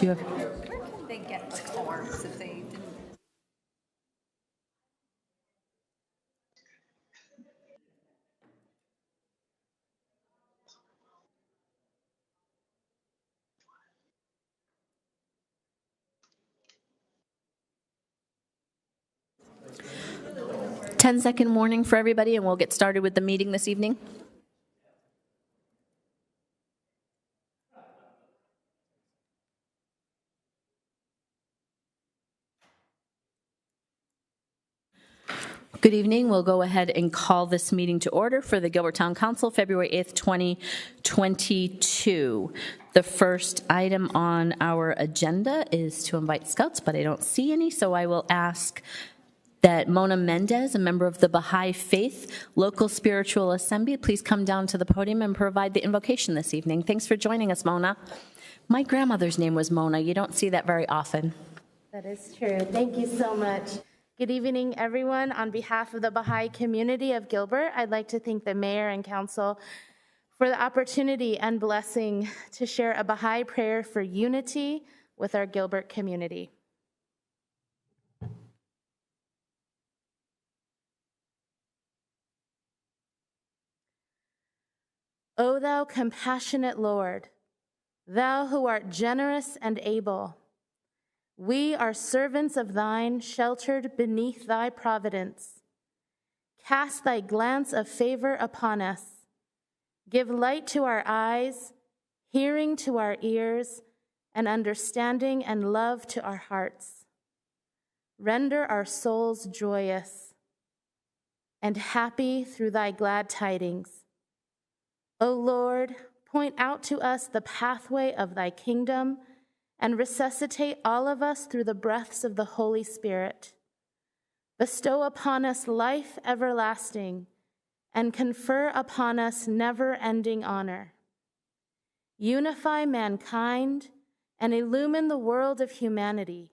Do you have? Where can they get forms if they didn't? Ten-second warning for everybody, and we'll get started with the meeting this evening. Good evening. We'll go ahead and call this meeting to order for the Gilbert Town Council, February 8th, 2022. The first item on our agenda is to invite scouts, but I don't see any, so I will ask that Mona Mendez, a member of the Baha'i Faith Local Spiritual Assembly, please come down to the podium and provide the invocation this evening. Thanks for joining us, Mona. My grandmother's name was Mona. You don't see that very often. That is true. Thank you so much. Good evening, everyone. On behalf of the Baha'i community of Gilbert, I'd like to thank the mayor and council for the opportunity and blessing to share a Baha'i prayer for unity with our Gilbert community. O thou compassionate Lord, thou who art generous and able, we are servants of thine, sheltered beneath thy providence. Cast thy glance of favor upon us. Give light to our eyes, hearing to our ears, and understanding and love to our hearts. Render our souls joyous and happy through thy glad tidings. O Lord, point out to us the pathway of thy kingdom and resuscitate all of us through the breaths of the Holy Spirit. Bestow upon us life everlasting and confer upon us never-ending honor. Unify mankind and illumine the world of humanity.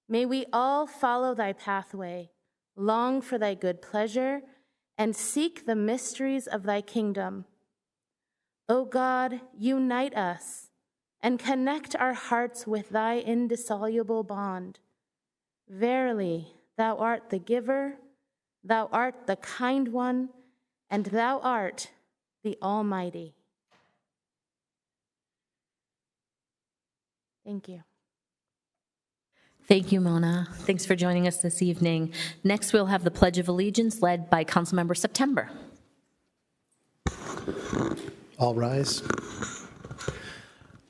May we all follow thy pathway, long for thy good pleasure, and seek the mysteries of thy kingdom. O God, unite us and connect our hearts with thy indissoluble bond. Verily, thou art the giver, thou art the kind one, and thou art the Almighty. Thank you. Thank you, Mona. Thanks for joining us this evening. Next, we'll have the Pledge of Allegiance led by Councilmember September. All rise.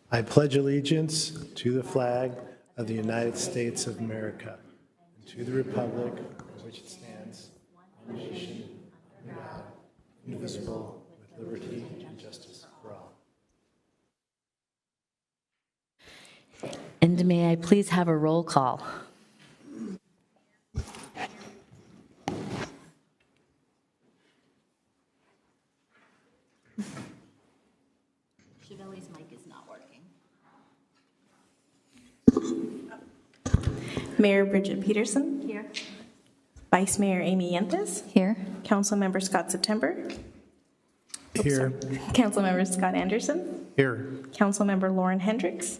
I pledge allegiance to the flag of the United States of America and to the republic for which it stands, one nation, under God, indivisible, with liberty and justice for all. And may I please have a roll call? Chivelli's mic is not working. Mayor Bridget Peterson. Here. Vice Mayor Amy Yentes. Here. Councilmember Scott September. Here. Councilmember Scott Anderson. Here. Councilmember Lauren Hendricks.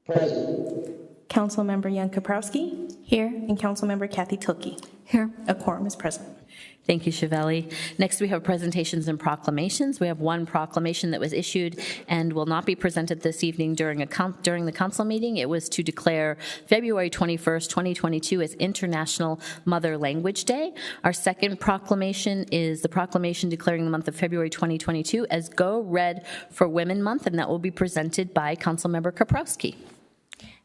Present. Councilmember Jan Kaprowski. Here. And Councilmember Kathy Tilke. Here. A quorum is present. Thank you, Chivelli. Next, we have presentations and proclamations. We have one proclamation that was issued and will not be presented this evening during the council meeting. It was to declare February 21st, 2022 as International Mother Language Day. Our second proclamation is the proclamation declaring the month of February 2022 as Go Red for Women Month, and that will be presented by Councilmember Kaprowski.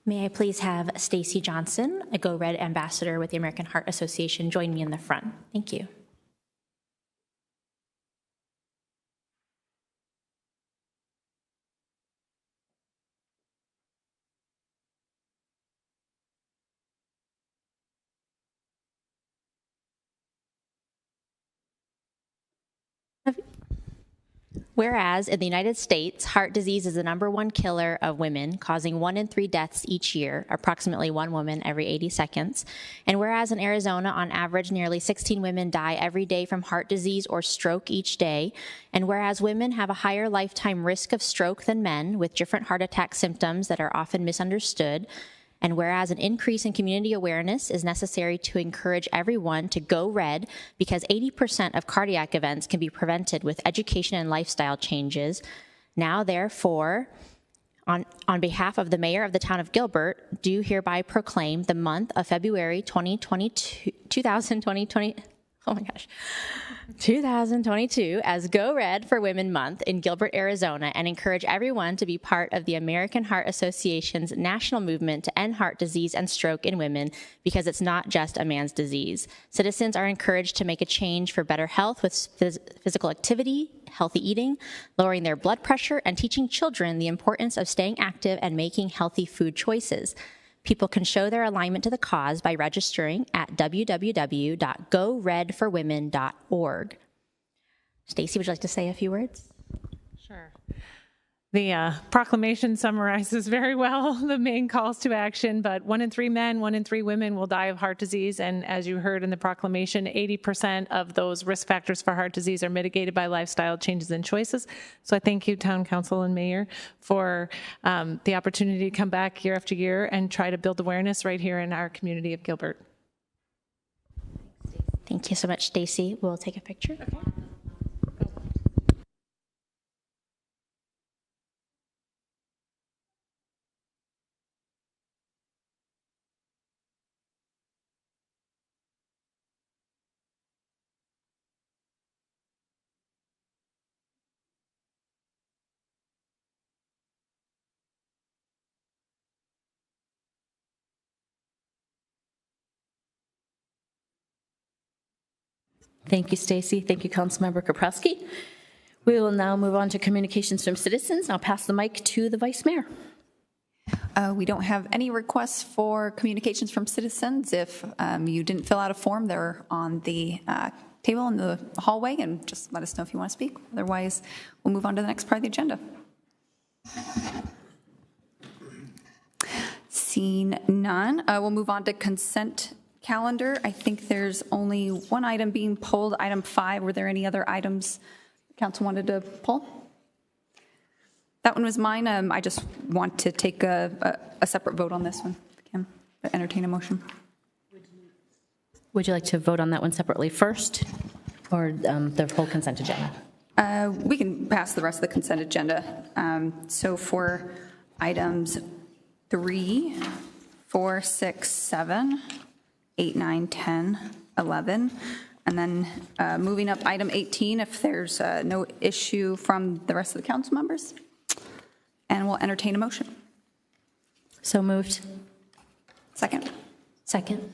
May I please have Stacy Johnson, a Go Red ambassador with the American Heart Association, join me in the front. Thank you. Whereas in the United States, heart disease is the #1 killer of women, causing 1 in 3 deaths each year, approximately 1 woman every 80 seconds. And whereas in Arizona, on average, nearly 16 women die every day from heart disease or stroke each day. And whereas women have a higher lifetime risk of stroke than men, with different heart attack symptoms that are often misunderstood. And whereas an increase in community awareness is necessary to encourage everyone to go red, because 80% of cardiac events can be prevented with education and lifestyle changes. Now, therefore, on behalf of the mayor of the town of Gilbert, do hereby proclaim the month of February 2022 as Go Red for Women Month in Gilbert, Arizona, and encourage everyone to be part of the American Heart Association's national movement to end heart disease and stroke in women, because it's not just a man's disease. Citizens are encouraged to make a change for better health with physical activity, healthy eating, lowering their blood pressure, and teaching children the importance of staying active and making healthy food choices. People can show their alignment to the cause by registering at www.goredforwomen.org. Stacey, would you like to say a few words? Sure. The proclamation summarizes very well the main calls to action, but 1 in 3 men, 1 in 3 women will die of heart disease. And as you heard in the proclamation, 80% of those risk factors for heart disease are mitigated by lifestyle changes and choices. So I thank you, Town Council and Mayor, for the opportunity to come back year after year and try to build awareness right here in our community of Gilbert. Thank you so much, Stacey. We'll take a picture. Okay. Thank you, Stacey. Thank you, Councilmember Kaprowski. We will now move on to communications from citizens. I'll pass the mic to the Vice Mayor. We don't have any requests for communications from citizens. If you didn't fill out a form, they're on the table in the hallway, and just let us know if you want to speak. Otherwise, we'll move on to the next part of the agenda. Seeing none, we'll move on to consent calendar. I think there's only one item being pulled, item 5. Were there any other items the council wanted to pull? That one was mine. I just want to take a separate vote on this one. Can entertain a motion. Would you like to vote on that one separately first, or the whole consent agenda? We can pass the rest of the consent agenda. So for items 3, 4, 6, 7, 8, 9, 10, 11, and then moving up item 18 if there's no issue from the rest of the council members. And we'll entertain a motion. So moved. Second. Second.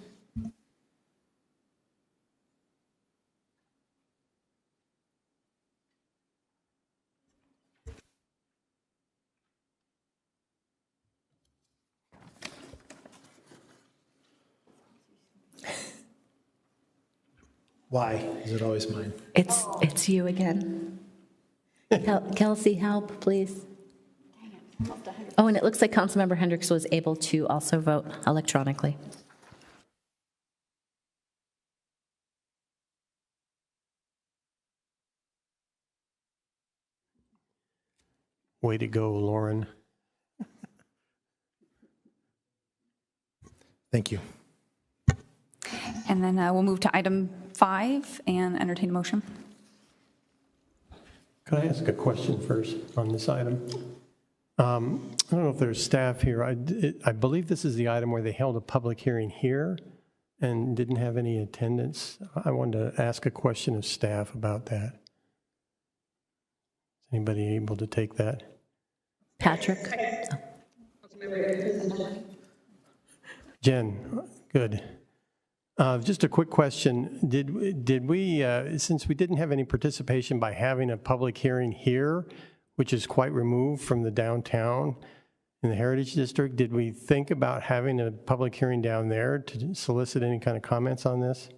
Why is it always mine? It's you again. Kelsey, help, please. Oh, and it looks like Councilmember Hendricks was able to also vote electronically. Way to go, Lauren. Thank you. And then we'll move to item 5 and entertain a motion. Could I ask a question first on this item? I don't know if there's staff here. I believe this is the item where they held a public hearing here and didn't have any attendance. I wanted to ask a question of staff about that. Is anybody able to take that? Patrick? Jen, good. Just a quick question. Did we, since we didn't have any participation by having a public hearing here, which is quite removed from the downtown in the Heritage District, did we think about having a public hearing down there to solicit any kind of comments on this?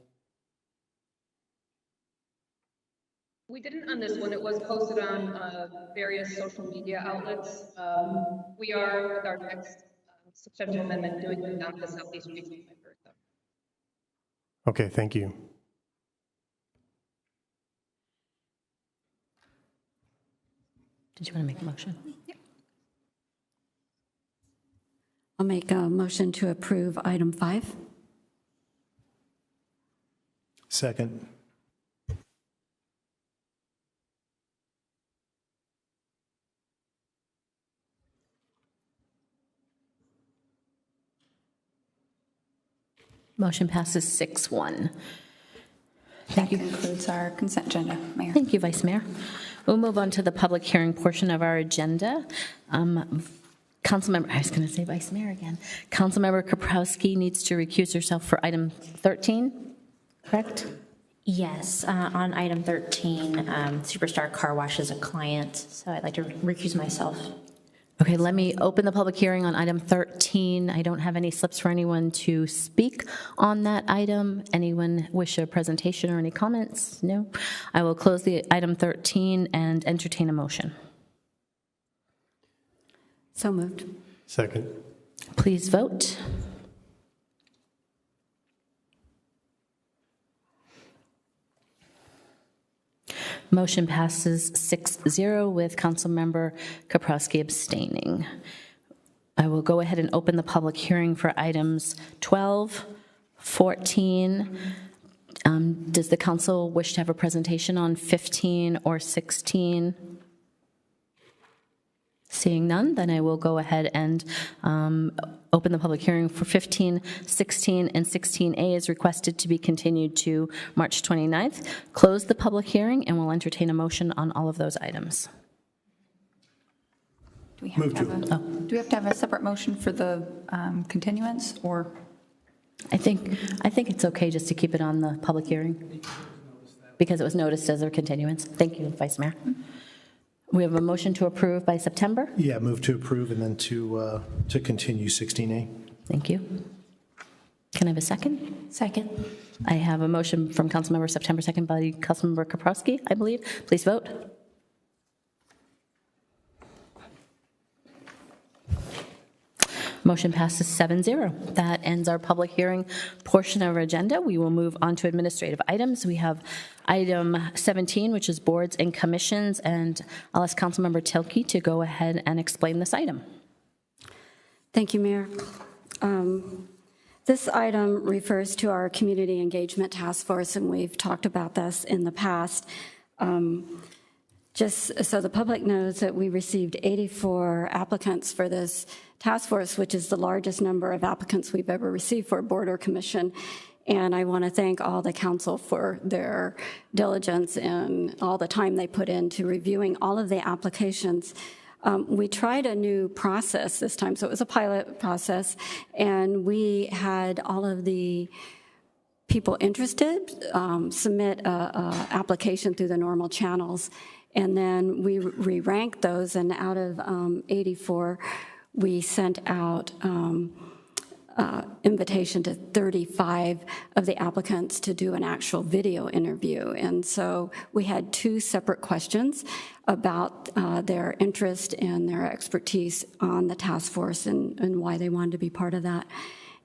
We didn't on this one. It was posted on various social media outlets. We are, with our next substantial amendment, doing them down to the southeast region of Bertha. Okay, thank you. Did you want to make a motion? Yep. I'll make a motion to approve item 5. Second. Motion passes 6-1. That concludes our consent agenda, Mayor. Thank you, Vice Mayor. We'll move on to the public hearing portion of our agenda. Councilmember, I was going to say Vice Mayor again. Councilmember Kaprowski needs to recuse herself for item 13, correct? Yes, on item 13, Superstar Car Wash is a client, so I'd like to recuse myself. Okay, let me open the public hearing on item 13. I don't have any slips for anyone to speak on that item. Anyone wish a presentation or any comments? No? I will close the item 13 and entertain a motion. So moved. Second. Please vote. Motion passes 6-0 with Councilmember Kaprowski abstaining. I will go ahead and open the public hearing for items 12, 14. Does the council wish to have a presentation on 15 or 16? Seeing none, then I will go ahead and open the public hearing for 15, 16, and 16A is requested to be continued to March 29th. Close the public hearing, and we'll entertain a motion on all of those items. Do we have to have a separate motion for the continuance, or? I think it's okay just to keep it on the public hearing because it was noticed as a continuance. Thank you, Vice Mayor. We have a motion to approve by September. Yeah, move to approve and then to continue 16A. Thank you. Can I have a second? Second. I have a motion from Councilmember September, second by Councilmember Kaprowski, I believe. Please vote. Motion passes 7-0. That ends our public hearing portion of our agenda. We will move on to administrative items. We have item 17, which is boards and commissions, and I'll ask Councilmember Tilke to go ahead and explain this item. Thank you, Mayor. This item refers to our Community Engagement Task Force, and we've talked about this in the past. Just so the public knows that we received 84 applicants for this task force, which is the largest number of applicants we've ever received for a board or commission. And I want to thank all the council for their diligence and all the time they put into reviewing all of the applications. We tried a new process this time, so it was a pilot process, and we had all of the people interested submit an application through the normal channels, and then we re-ranked those, and out of 84, we sent out invitation to 35 of the applicants to do an actual video interview. And so we had 2 separate questions about their interest and their expertise on the task force and why they wanted to be part of that.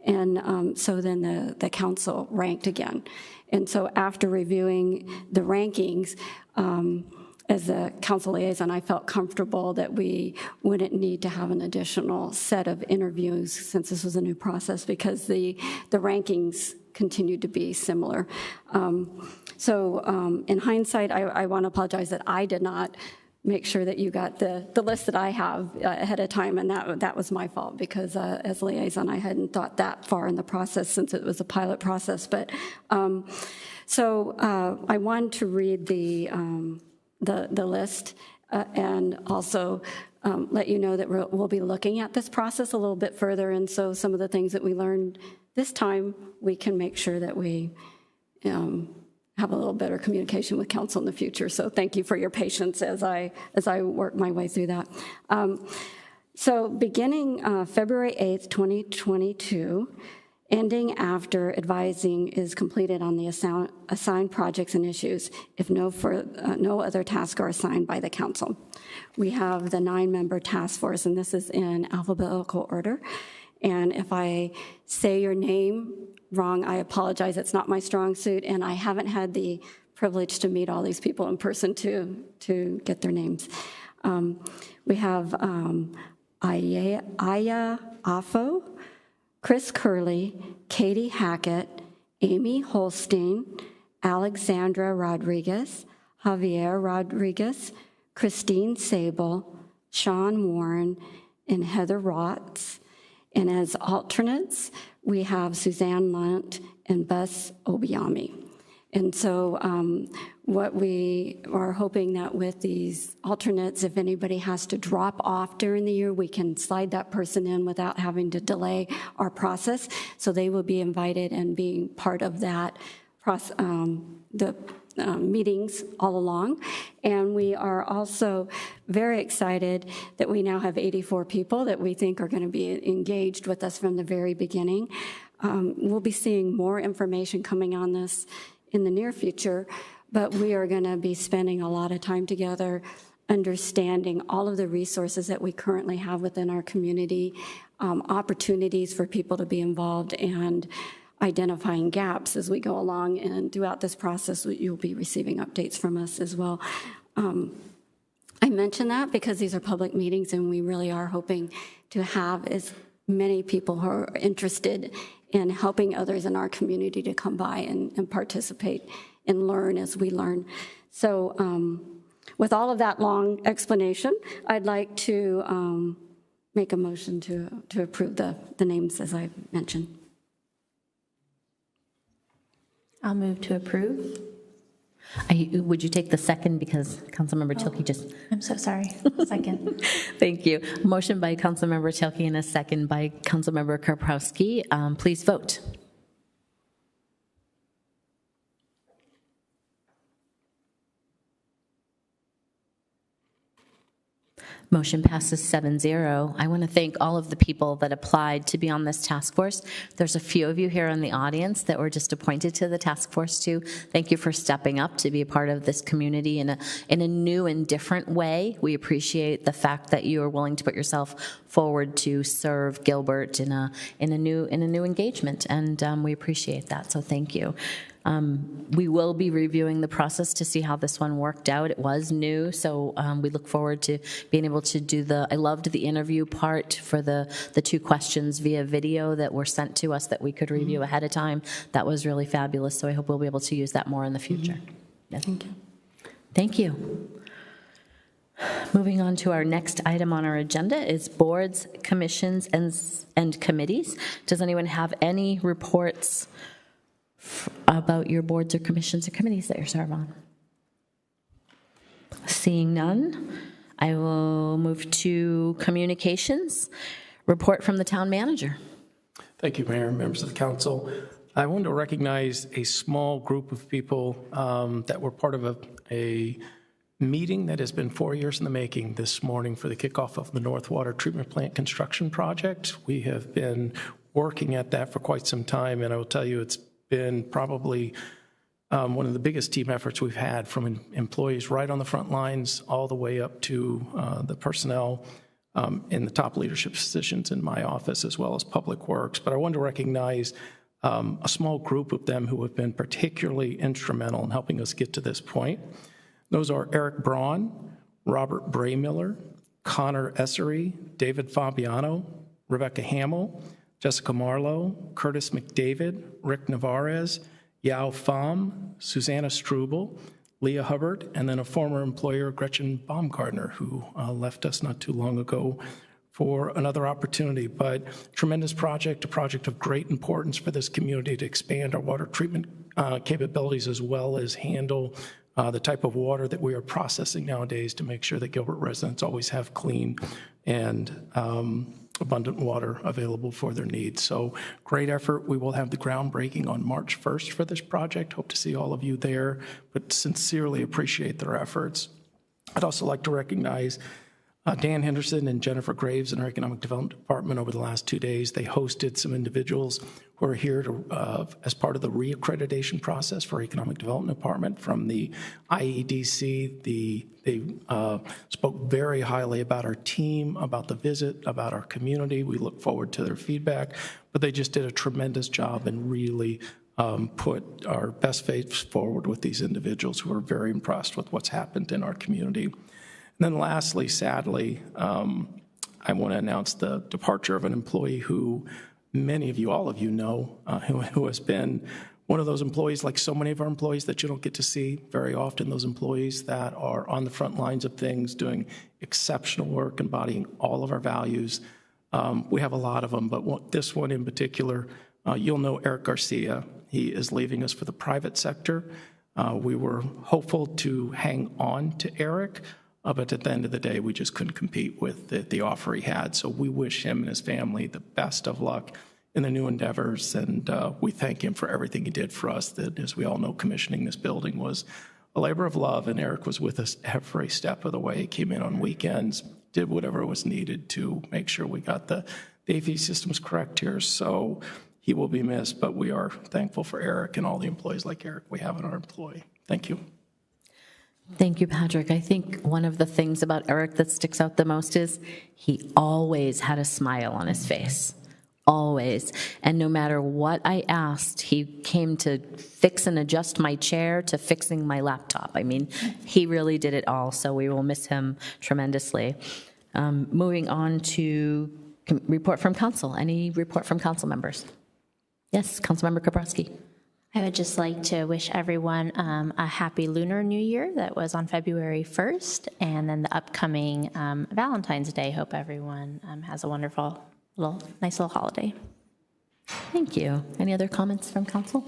And so then the council ranked again. And so after reviewing the rankings, as a council liaison, I felt comfortable that we wouldn't need to have an additional set of interviews since this was a new process, because the rankings continued to be similar. So in hindsight, I want to apologize that I did not make sure that you got the list that I have ahead of time, and that was my fault, because as liaison, I hadn't thought that far in the process since it was a pilot process. But so I wanted to read the list and also let you know that we'll be looking at this process a little bit further, and so some of the things that we learned this time, we can make sure that we have a little better communication with council in the future. So thank you for your patience as I work my way through that. So beginning February 8th, 2022, ending after advising is completed on the assigned projects and issues if no other tasks are assigned by the council. We have the 9-member task force, and this is in alphabetical order. And if I say your name wrong, I apologize. It's not my strong suit, and I haven't had the privilege to meet all these people in person to get their names. We have Aya Afo, Chris Curley, Katie Hackett, Amy Holstein, Alexandra Rodriguez, Javier Rodriguez, Christine Sable, Sean Warren, and Heather Rotz. And as alternates, we have Suzanne Lunt and Bess Obiami. And so what we are hoping that with these alternates, if anybody has to drop off during the year, we can slide that person in without having to delay our process. So they will be invited and being part of that process, meetings all along. And we are also very excited that we now have 84 people that we think are going to be engaged with us from the very beginning. We'll be seeing more information coming on this in the near future, but we are going to be spending a lot of time together understanding all of the resources that we currently have within our community, opportunities for people to be involved, and identifying gaps as we go along. And throughout this process, you'll be receiving updates from us as well. I mention that because these are public meetings, and we really are hoping to have as many people who are interested in helping others in our community to come by and participate and learn as we learn. So with all of that long explanation, I'd like to make a motion to approve the names as I mentioned. I'll move to approve. Would you take the second, because Councilmember Tilke just... I'm so sorry. Second. Thank you. Motion by Councilmember Tilke and a second by Councilmember Karpowski. Please vote. Motion passes 7-0. I want to thank all of the people that applied to be on this task force. There's a few of you here in the audience that were just appointed to the task force too. Thank you for stepping up to be a part of this community in a new and different way. We appreciate the fact that you are willing to put yourself forward to serve Gilbert in a new engagement, and we appreciate that. So thank you. We will be reviewing the process to see how this one worked out. It was new, so we look forward to being able to do I loved the interview part for the 2 questions via video that were sent to us that we could review ahead of time. That was really fabulous, so I hope we'll be able to use that more in the future. Yeah. Thank you. Thank you. Moving on to our next item on our agenda is boards, commissions, and committees. Does anyone have any reports about your boards or commissions or committees that you serve on? Seeing none, I will move to communications. Report from the town manager. Thank you, Mayor and members of the council. I want to recognize a small group of people that were part of a meeting that has been 4 years in the making this morning for the kickoff of the North Water Treatment Plant construction project. We have been working at that for quite some time, and I will tell you it's been probably one of the biggest team efforts we've had, from employees right on the front lines all the way up to the personnel in the top leadership positions in my office, as well as Public Works. But I want to recognize a small group of them who have been particularly instrumental in helping us get to this point. Those are Eric Braun, Robert Braymiller, Connor Essery, David Fabiano, Rebecca Hamill, Jessica Marlowe, Curtis McDavid, Rick Navarez, Yao Pham, Susanna Struble, Leah Hubbard, and then a former employer, Gretchen Baumgartner, who left us not too long ago for another opportunity. But tremendous project, a project of great importance for this community to expand our water treatment capabilities, as well as handle the type of water that we are processing nowadays to make sure that Gilbert residents always have clean and abundant water available for their needs. So great effort. We will have the groundbreaking on March 1st for this project. Hope to see all of you there, but sincerely appreciate their efforts. I'd also like to recognize Dan Henderson and Jennifer Graves in our Economic Development Department over the last 2 days. They hosted some individuals who are here to, as part of the reaccreditation process for Economic Development Department from the IEDC. They spoke very highly about our team, about the visit, about our community. We look forward to their feedback, but they just did a tremendous job and really put our best face forward with these individuals who are very impressed with what's happened in our community. And then lastly, sadly, I want to announce the departure of an employee who many of you, all of you know, who has been one of those employees, like so many of our employees, that you don't get to see very often, those employees that are on the front lines of things, doing exceptional work, embodying all of our values. We have a lot of them, but this one in particular, you'll know Eric Garcia. He is leaving us for the private sector. We were hopeful to hang on to Eric, but at the end of the day, we just couldn't compete with the offer he had. So we wish him and his family the best of luck in the new endeavors, and we thank him for everything he did for us. That, as we all know, commissioning this building was a labor of love, and Eric was with us every step of the way. He came in on weekends, did whatever was needed to make sure we got the AV systems correct here. So he will be missed, but we are thankful for Eric and all the employees like Eric we have in our employ. Thank you. Thank you, Patrick. I think one of the things about Eric that sticks out the most is he always had a smile on his face. Always. And no matter what I asked, he came to fix and adjust my chair to fixing my laptop. I mean, he really did it all, so we will miss him tremendously. Moving on to report from council. Any report from council members? Yes, Councilmember Kaprowski. I would just like to wish everyone a happy Lunar New Year that was on February 1st, and then the upcoming Valentine's Day. Hope everyone has a wonderful, nice little holiday. Thank you. Any other comments from council?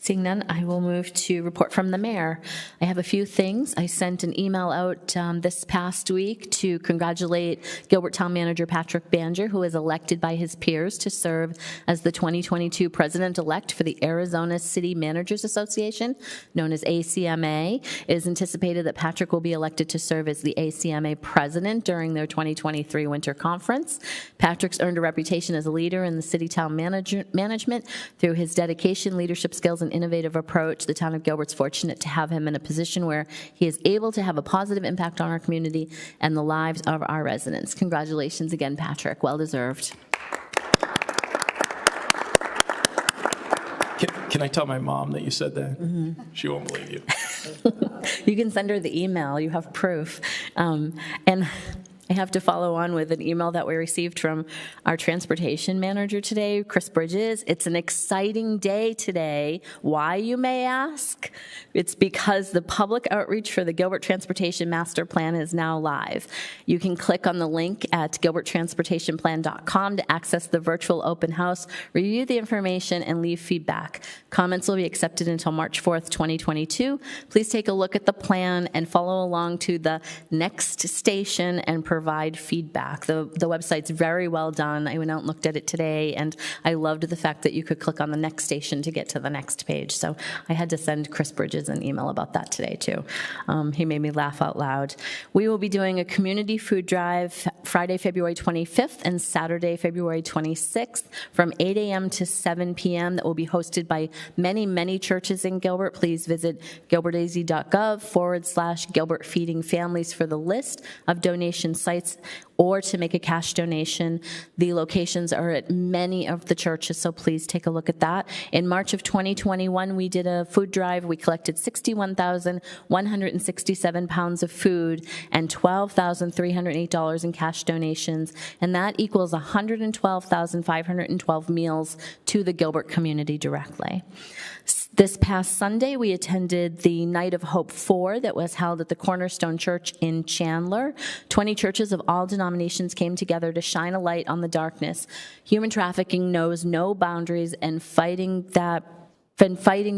Seeing none, I will move to report from the mayor. I have a few things. I sent an email out this past week to congratulate Gilbert Town Manager Patrick Banger, who was elected by his peers to serve as the 2022 president-elect for the Arizona City Managers Association, known as ACMA. It is anticipated that Patrick will be elected to serve as the ACMA president during their 2023 winter conference. Patrick's earned a reputation as a leader in the city-town management through his dedication, leadership skills, and innovative approach. The town of Gilbert's fortunate to have him in a position where he is able to have a positive impact on our community and the lives of our residents. Congratulations again, Patrick. Well deserved. Can I tell my mom that you said that? Mm-hmm. She won't believe you. You can send her the email. You have proof. And I have to follow on with an email that we received from our transportation manager today, Chris Bridges. It's an exciting day today. Why, you may ask? It's because the public outreach for the Gilbert Transportation Master Plan is now live. You can click on the link at gilberttransportationplan.com to access the virtual open house, review the information, and leave feedback. Comments will be accepted until March 4th, 2022. Please take a look at the plan and follow along to the next station and provide feedback. The website's very well done. I went out and looked at it today, and I loved the fact that you could click on the next station to get to the next page. So I had to send Chris Bridges an email about that today, too. He made me laugh out loud. We will be doing a community food drive Friday, February 25th and Saturday, February 26th from 8 a.m. to 7 p.m. that will be hosted by many, many churches in Gilbert. Please visit gilbertaz.gov/Gilbert Feeding Families for the list of donation sites or to make a cash donation. The locations are at many of the churches, so please take a look at that. In March of 2021, we did a food drive. We collected 61,167 pounds of food and $12,308 in cash donations, and that equals 112,512 meals to the Gilbert community directly. This past Sunday, we attended the Night of Hope 4 that was held at the Cornerstone Church in Chandler. 20 churches of all denominations came together to shine a light on the darkness. Human trafficking knows no boundaries, and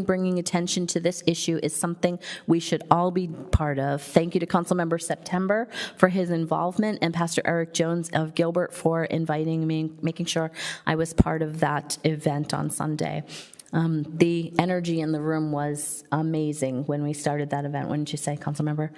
bringing attention to this issue is something we should all be part of. Thank you to Councilmember September for his involvement, and Pastor Eric Jones of Gilbert for inviting me, making sure I was part of that event on Sunday. The energy in the room was amazing when we started that event, wouldn't you say, Councilmember?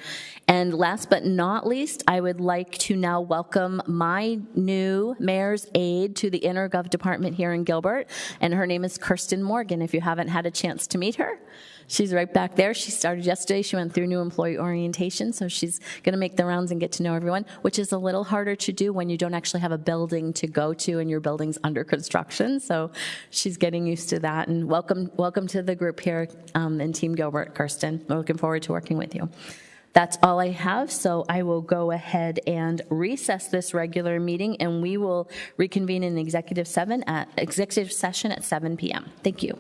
And last but not least, I would like to now welcome my new mayor's aide to the InterGov department here in Gilbert, and her name is Kirsten Morgan. If you haven't had a chance to meet her, she's right back there. She started yesterday. She went through new employee orientation, so she's going to make the rounds and get to know everyone, which is a little harder to do when you don't actually have a building to go to and your building's under construction. So she's getting used to that. And welcome to the group here in Team Gilbert, Kirsten. We're looking forward to working with you. That's all I have, so I will go ahead and recess this regular meeting, and we will reconvene in executive session at 7 p.m. Thank you.